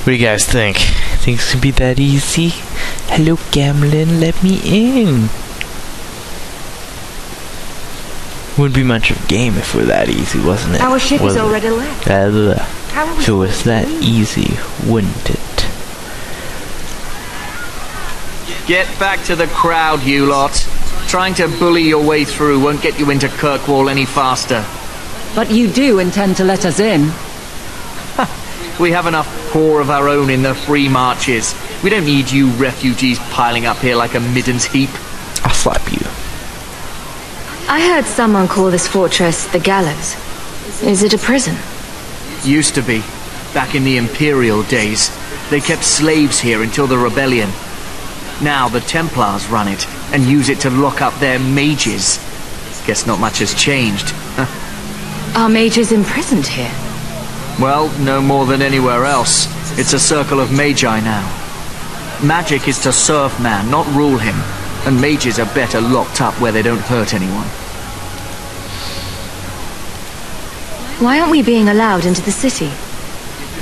What do you guys think? Think it's gonna be that easy? Hello, Gamlen, let me in. Wouldn't be much of a game if it were that easy, wasn't it? Our ship is already left. If it was that easy, wouldn't it? Get back to the crowd, you lot. Trying to bully your way through won't get you into Kirkwall any faster. But you do intend to let us in. We have enough poor of our own in the free marches. We don't need you refugees piling up here like a middens heap. I'll slap you. I heard someone call this fortress the Gallows. Is it a prison? Used to be. Back in the Imperial days. They kept slaves here until the rebellion. Now the Templars run it and use it to lock up their mages. Guess not much has changed. Are mages imprisoned here? Well, no more than anywhere else. It's a circle of magi now. Magic is to serve man, not rule him. And mages are better locked up where they don't hurt anyone. Why aren't we being allowed into the city?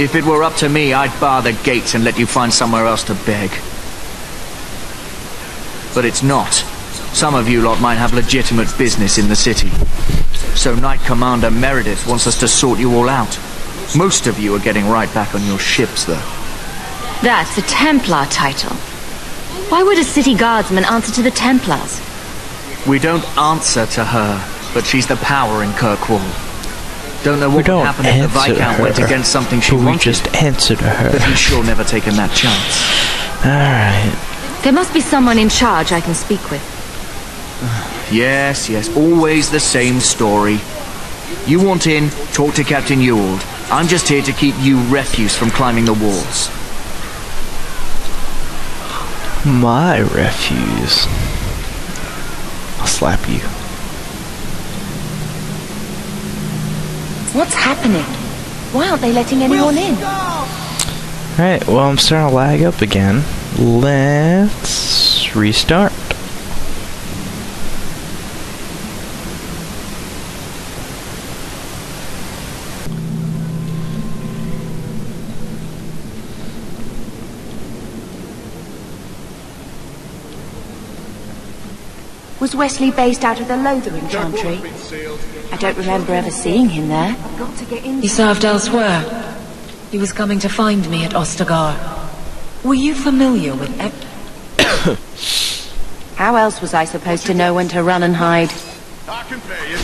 If it were up to me, I'd bar the gates and let you find somewhere else to beg. But it's not. Some of you lot might have legitimate business in the city. So Knight Commander Meredith wants us to sort you all out. Most of you are getting right back on your ships, though. That's a Templar title. Why would a city guardsman answer to the Templars? We don't answer to her, but she's the power in Kirkwall. Don't know what would happen if the Viscount went against something she wanted. We just answer to her. But he's sure never taken that chance. Alright. There must be someone in charge I can speak with. Yes, always the same story. You want in, talk to Captain Ewald. I'm just here to keep you refuse from climbing the walls. My refuse. I'll slap you. What's happening? Why aren't they letting anyone in? Alright, well, I'm starting to lag up again. Let's restart. Was Wesley based out of the Lothering Chantry? I don't remember ever seeing him there. He served elsewhere. He was coming to find me at Ostagar. Were you familiar with How else was I supposed to know when to run and hide? I can pay you.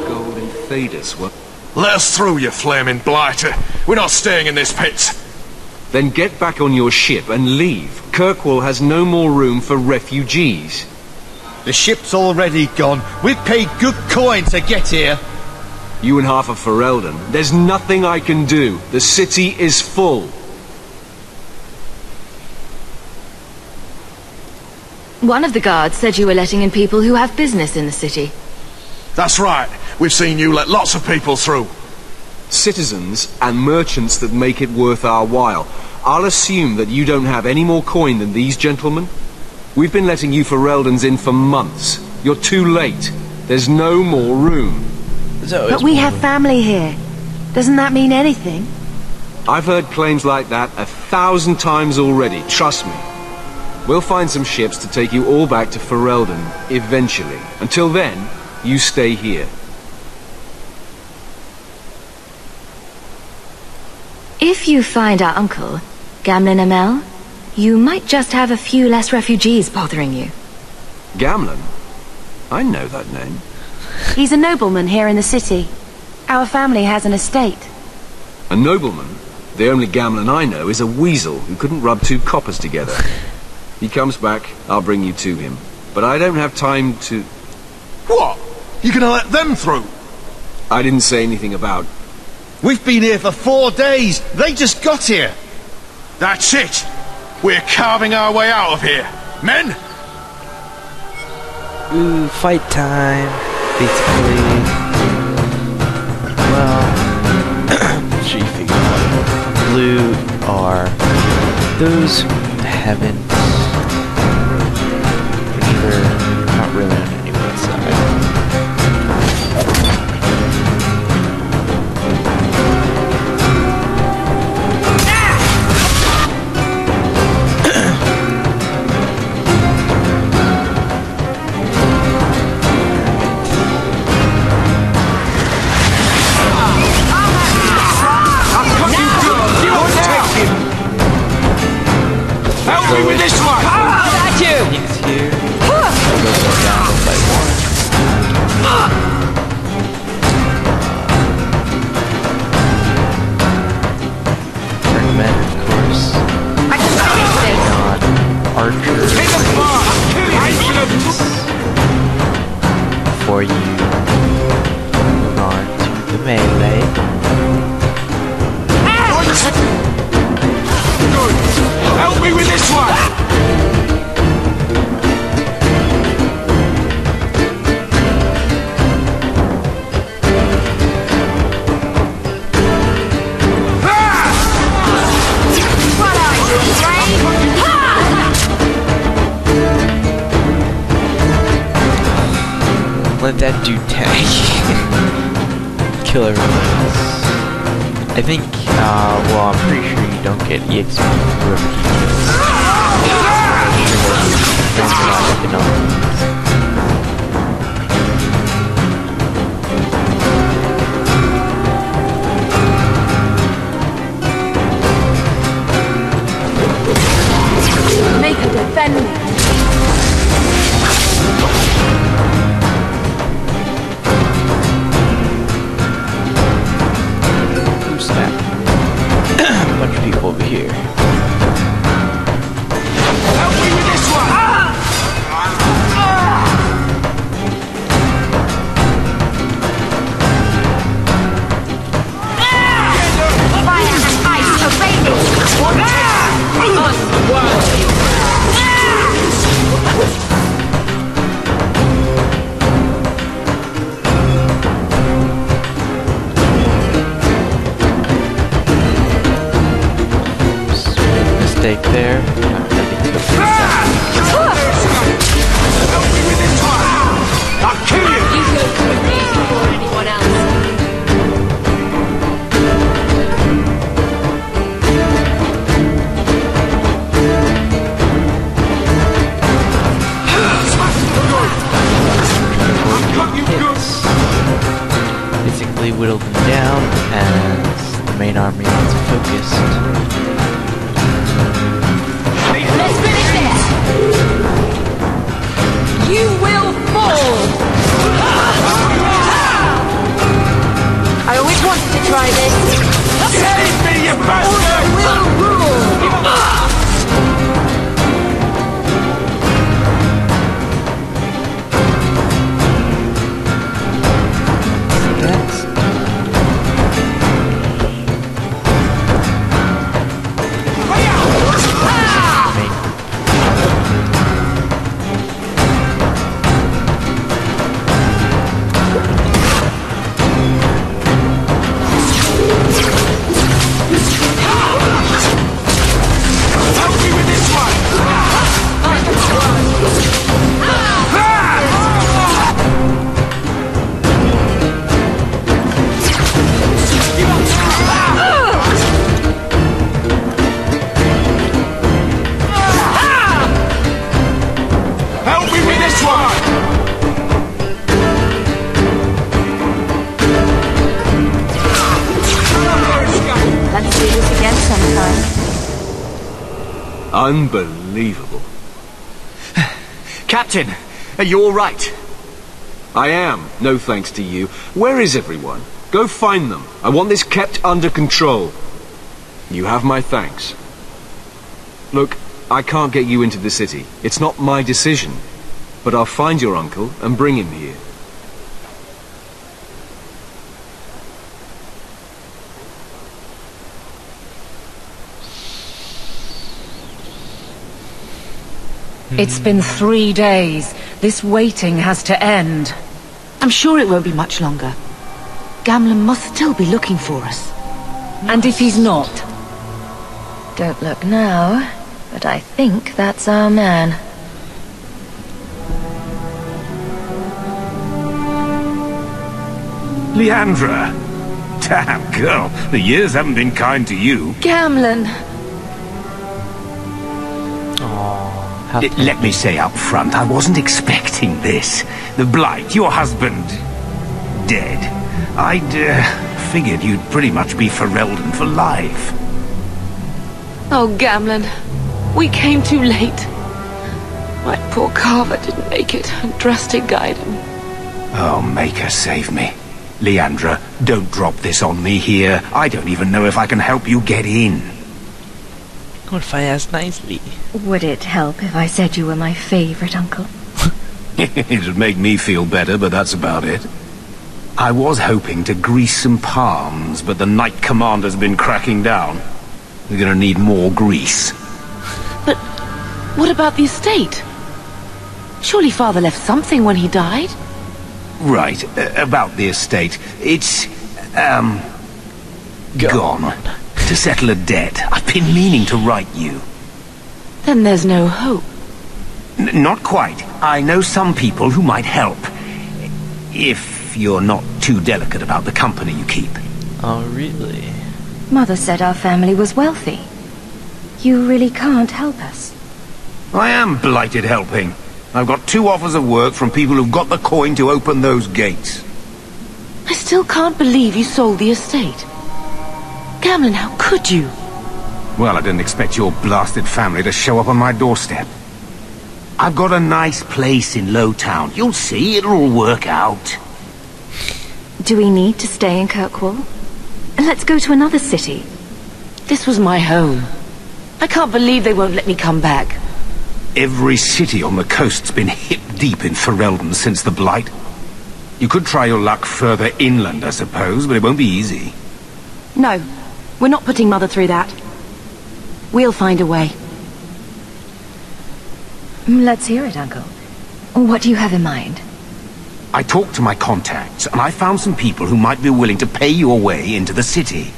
Gold and Thedas were... Let us through, you flaming blighter. We're not staying in this pit. Then get back on your ship and leave. Kirkwall has no more room for refugees. The ship's already gone. We've paid good coin to get here. You and half of Ferelden. There's nothing I can do. The city is full. One of the guards said you were letting in people who have business in the city. That's right. We've seen you let lots of people through. Citizens and merchants that make it worth our while. I'll assume that you don't have any more coin than these gentlemen. We've been letting you Fereldans in for months. You're too late. There's no more room. But we have family here. Doesn't that mean anything? I've heard claims like that 1,000 times already, trust me. We'll find some ships to take you all back to Ferelden, eventually. Until then, you stay here. If you find our uncle, Gamlen Amell, you might just have a few less refugees bothering you. Gamlen? I know that name. He's a nobleman here in the city. Our family has an estate. A nobleman? The only Gamlen I know is a weasel who couldn't rub two coppers together. He comes back, I'll bring you to him. But I don't have time to... What? You gonna let them through? I didn't say anything about... We've been here for 4 days. They just got here. That's it. We're carving our way out of here. Men? Ooh, fight time. Basically. Well, sure you figure out. Blue are those who haven't... Which are not really on anyone's side. that dude tank. Kill everyone else. I think, well, I'm pretty sure you don't get EXP for whoever he kills. That's not economic. Make her defend me. Snap. A bunch of people over here. Help me with this one! Fire and ice, obey me. Mistake there. I think so. Help me with this one! I'll kill you! You go through me before anyone else. Basically whittled them down as the main army is focused. Let's finish this. You will fall! I always wanted to try this. Save me, you bastard! Will rule! That's Help me with this one! Help me with this one! Let's do this again sometime. Unbelievable. Captain, are you all right? I am, no thanks to you. Where is everyone? Go find them. I want this kept under control. You have my thanks. Look, I can't get you into the city. It's not my decision. But I'll find your uncle and bring him here. It's been 3 days. This waiting has to end. I'm sure it won't be much longer. Gamlen must still be looking for us. And if he's not? Don't look now, but I think that's our man. Leandra! Damn, girl, the years haven't been kind to you. Gamlen! Let me say up front, I wasn't expecting this. The Blight, your husband, dead. I'd figured you'd pretty much be Ferelden for life. Oh, Gamlen. We came too late. My poor Carver didn't make it, and Drastic guide him. Oh, Maker, save me. Leandra, don't drop this on me here. I don't even know if I can help you get in. What if I ask nicely? Would it help if I said you were my favorite uncle? It'd make me feel better, but that's about it. I was hoping to grease some palms, but the Knight Commander's been cracking down. We're gonna need more grease. But what about the estate? Surely Father left something when he died? Right, about the estate. It's, gone. To settle a debt. I've been meaning to write you. Then there's no hope. Not quite. I know some people who might help. If you're not too delicate about the company you keep. Oh, really? Mother said our family was wealthy. You really can't help us. I am blighted helping. I've got 2 offers of work from people who've got the coin to open those gates. I still can't believe you sold the estate. Gamlen, how could you? Well, I didn't expect your blasted family to show up on my doorstep. I've got a nice place in Lowtown. You'll see, it'll all work out. Do we need to stay in Kirkwall? Let's go to another city. This was my home. I can't believe they won't let me come back. Every city on the coast's been hip-deep in Ferelden since the Blight. You could try your luck further inland, I suppose, but it won't be easy. No, we're not putting Mother through that. We'll find a way. Let's hear it, Uncle. What do you have in mind? I talked to my contacts, and I found some people who might be willing to pay your way into the city.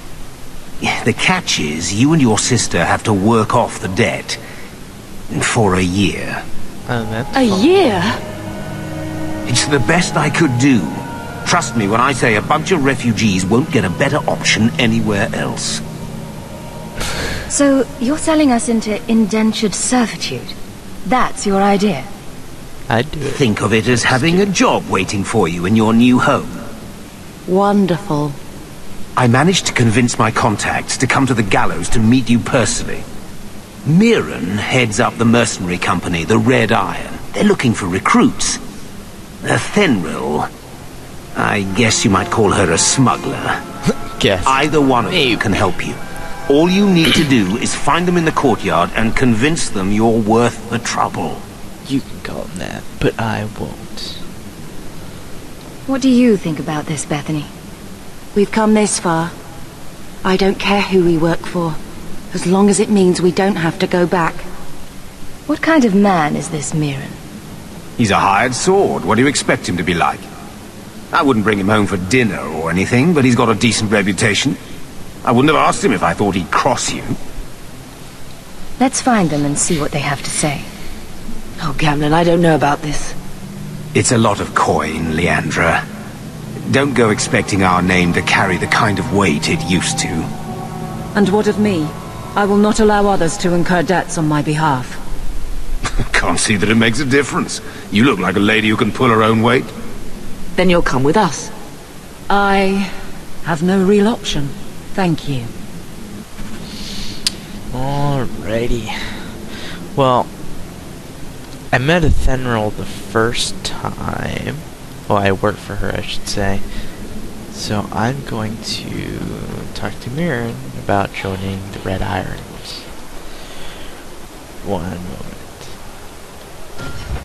The catch is, you and your sister have to work off the debt. For a year. That's a year? It's the best I could do. Trust me when I say a bunch of refugees won't get a better option anywhere else. So, you're selling us into indentured servitude? That's your idea? I'd do it. Think of it as having a job waiting for you in your new home. Wonderful. I managed to convince my contacts to come to the gallows to meet you personally. Mirren heads up the mercenary company, the Red Iron. They're looking for recruits. Thenril, I guess you might call her a smuggler. Guess. Either one of you can help you. All you need to do is find them in the courtyard and convince them you're worth the trouble. You can call them that, but I won't. What do you think about this, Bethany? We've come this far. I don't care who we work for, as long as it means we don't have to go back. What kind of man is this Mirren? He's a hired sword. What do you expect him to be like? I wouldn't bring him home for dinner or anything, but he's got a decent reputation. I wouldn't have asked him if I thought he'd cross you. Let's find them and see what they have to say. Oh, Gamlen, I don't know about this. It's a lot of coin, Leandra. Don't go expecting our name to carry the kind of weight it used to. And what of me? I will not allow others to incur debts on my behalf. Can't see that it makes a difference. You look like a lady who can pull her own weight. Then you'll come with us. I have no real option. Thank you. Alrighty. Well, I met a Thenril the first time. Well, I worked for her, I should say. So I'm going to talk to Mirren about joining the Red Irons. One moment.